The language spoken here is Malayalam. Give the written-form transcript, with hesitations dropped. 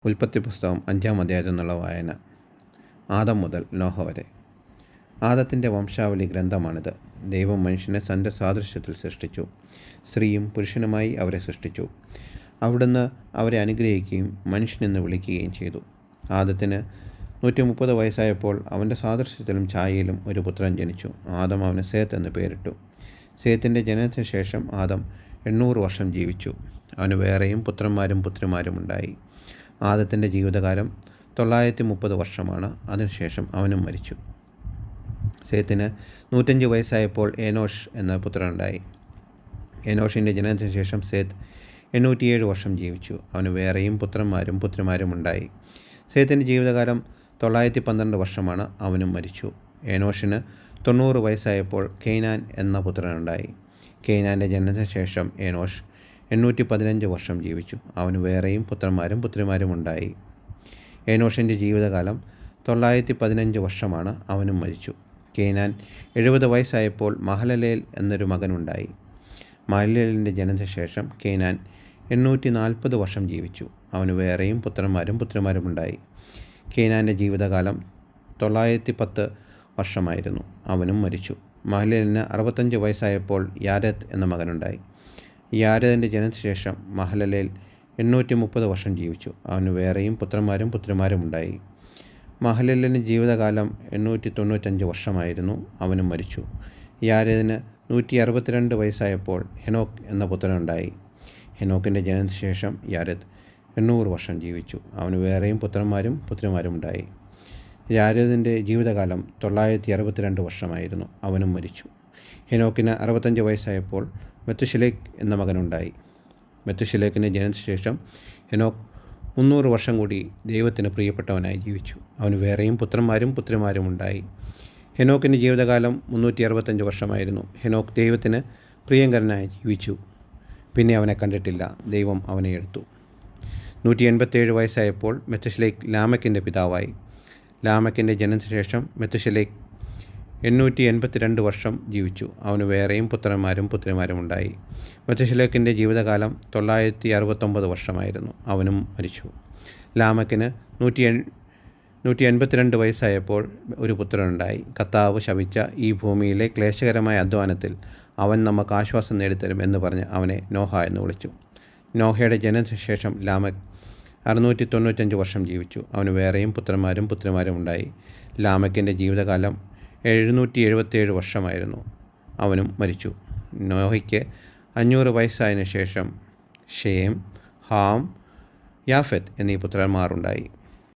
ഉൽപ്പത്തി പുസ്തകം 5-ാം അധ്യായത്തിൽ നിന്നുള്ള വായന. ആദം മുതൽ നോഹ വരെ. ആദത്തിൻ്റെ വംശാവലി ഗ്രന്ഥമാണിത്. ദൈവം മനുഷ്യനെ തൻ്റെ സാദൃശ്യത്തിൽ സൃഷ്ടിച്ചു. സ്ത്രീയും പുരുഷനുമായി അവരെ സൃഷ്ടിച്ചു. അവിടുന്ന് അവരെ അനുഗ്രഹിക്കുകയും മനുഷ്യനെന്ന് വിളിക്കുകയും ചെയ്തു. ആദത്തിന് 130 വയസ്സായപ്പോൾ അവൻ്റെ സാദൃശ്യത്തിലും ഛായയിലും ഒരു പുത്രൻ ജനിച്ചു. ആദം അവന് സേത്ത് എന്ന് പേരിട്ടു. സേത്തിൻ്റെ ജനനത്തിന് ശേഷം ആദം 800 വർഷം ജീവിച്ചു. അവന് വേറെയും പുത്രന്മാരും പുത്രിമാരും ഉണ്ടായി. ആദത്തിൻ്റെ ജീവിതകാലം 930 വർഷമാണ്. അതിനുശേഷം അവനും മരിച്ചു. സേത്തിന് 105 വയസ്സായപ്പോൾ ഏനോഷ് എന്ന പുത്രനുണ്ടായി. ഏനോഷിൻ്റെ ജനനത്തിന് ശേഷം സേത്ത് 807 വർഷം ജീവിച്ചു. അവന് വേറെയും പുത്രന്മാരും പുത്രിമാരും ഉണ്ടായി. സേത്തിൻ്റെ ജീവിതകാലം 912 വർഷമാണ്. അവനും മരിച്ചു. ഏനോഷിന് 90 വയസ്സായപ്പോൾ കെയ്നാൻ എന്ന പുത്രനുണ്ടായി. കെയ്നാൻ്റെ ജനനത്തിന് ശേഷം ഏനോഷ് 815 വർഷം ജീവിച്ചു. അവന് വേറെയും പുത്രന്മാരും പുത്രിമാരും ഉണ്ടായി. ഏനോഷിൻ്റെ ജീവിതകാലം 915 വർഷമാണ്. അവനും മരിച്ചു. കെയ്നാൻ 70 വയസ്സായപ്പോൾ മഹലലേൽ എന്നൊരു മകനുണ്ടായി. മഹലലേലിൻ്റെ ജനനത്തിന് ശേഷം കെയ്നാൻ 840 വർഷം ജീവിച്ചു. അവന് വേറെയും പുത്രന്മാരും പുത്രിമാരും ഉണ്ടായി. കെയ്നാൻ്റെ ജീവിതകാലം 910 വർഷമായിരുന്നു. അവനും മരിച്ചു. മഹലലേലിന് 65 വയസ്സായപ്പോൾ യാരെദ് എന്ന മകനുണ്ടായി. യാരെദിൻ്റെ ജനനത്തിന് ശേഷം മഹലലേൽ 830 വർഷം ജീവിച്ചു. അവന് വേറെയും പുത്രന്മാരും പുത്രിമാരും ഉണ്ടായി. മഹലലേലിൻ്റെ ജീവിതകാലം 895 വർഷമായിരുന്നു. അവനും മരിച്ചു. യാരെദിന് 162 വയസ്സായപ്പോൾ ഹെനോക്ക് എന്ന പുത്രനുണ്ടായി. ഹെനോക്കിൻ്റെ ജനനത്തിന് ശേഷം യാരെദ് 800 വർഷം ജീവിച്ചു. അവന് വേറെയും പുത്രന്മാരും പുത്രിമാരും ഉണ്ടായി. യാരെദിൻ്റെ ജീവിതകാലം 962 വർഷമായിരുന്നു. അവനും മരിച്ചു. ഹെനോക്കിന് 65 വയസ്സായപ്പോൾ മെത്തുശലേക്ക് എന്ന മകനുണ്ടായി. മെത്തുശലേക്കിൻ്റെ ജനനത്തിന് ശേഷം ഹെനോക്ക് 300 വർഷം കൂടി ദൈവത്തിന് പ്രിയപ്പെട്ടവനായി ജീവിച്ചു. അവന് വേറെയും പുത്രന്മാരും പുത്രിമാരും ഉണ്ടായി. ഹെനോക്കിൻ്റെ ജീവിതകാലം 365 വർഷമായിരുന്നു. ഹെനോക്ക് ദൈവത്തിന് പ്രിയങ്കരനായി ജീവിച്ചു. പിന്നെ അവനെ കണ്ടിട്ടില്ല. ദൈവം അവനെ എടുത്തു. 187 വയസ്സായപ്പോൾ മെത്തുശലേക്ക് ലാമെക്കിൻ്റെ പിതാവായി. ലാമെക്കിൻ്റെ ജനനത്തിന് ശേഷം മെത്തുശലേക്ക് 882 വർഷം ജീവിച്ചു. അവന് വേറെയും പുത്രന്മാരും പുത്രിമാരും ഉണ്ടായി. മെത്തുശലേക്കിൻ്റെ ജീവിതകാലം 969 വർഷമായിരുന്നു. അവനും മരിച്ചു. ലാമെക്കിന് 182 വയസ്സായപ്പോൾ ഒരു പുത്രനുണ്ടായി. കർത്താവ് ശപിച്ച ഈ ഭൂമിയിലെ ക്ലേശകരമായ അധ്വാനത്തിൽ അവൻ നമുക്ക് ആശ്വാസം നേടിത്തരും എന്ന് പറഞ്ഞ് അവനെ നോഹ എന്ന് വിളിച്ചു. നോഹയുടെ ജനനത്തിന് ശേഷം ലാമെക്ക് 695 വർഷം ജീവിച്ചു. അവന് വേറെയും പുത്രന്മാരും പുത്രിമാരും ഉണ്ടായി. ലാമെക്കിൻ്റെ ജീവിതകാലം 777 വർഷമായിരുന്നു. അവനും മരിച്ചു. നോഹയ്ക്ക് 500 വയസ്സായതിനു ശേഷം ഷേം, ഹാം, യാഫെത്ത് എന്നീ പുത്രന്മാരുണ്ടായി.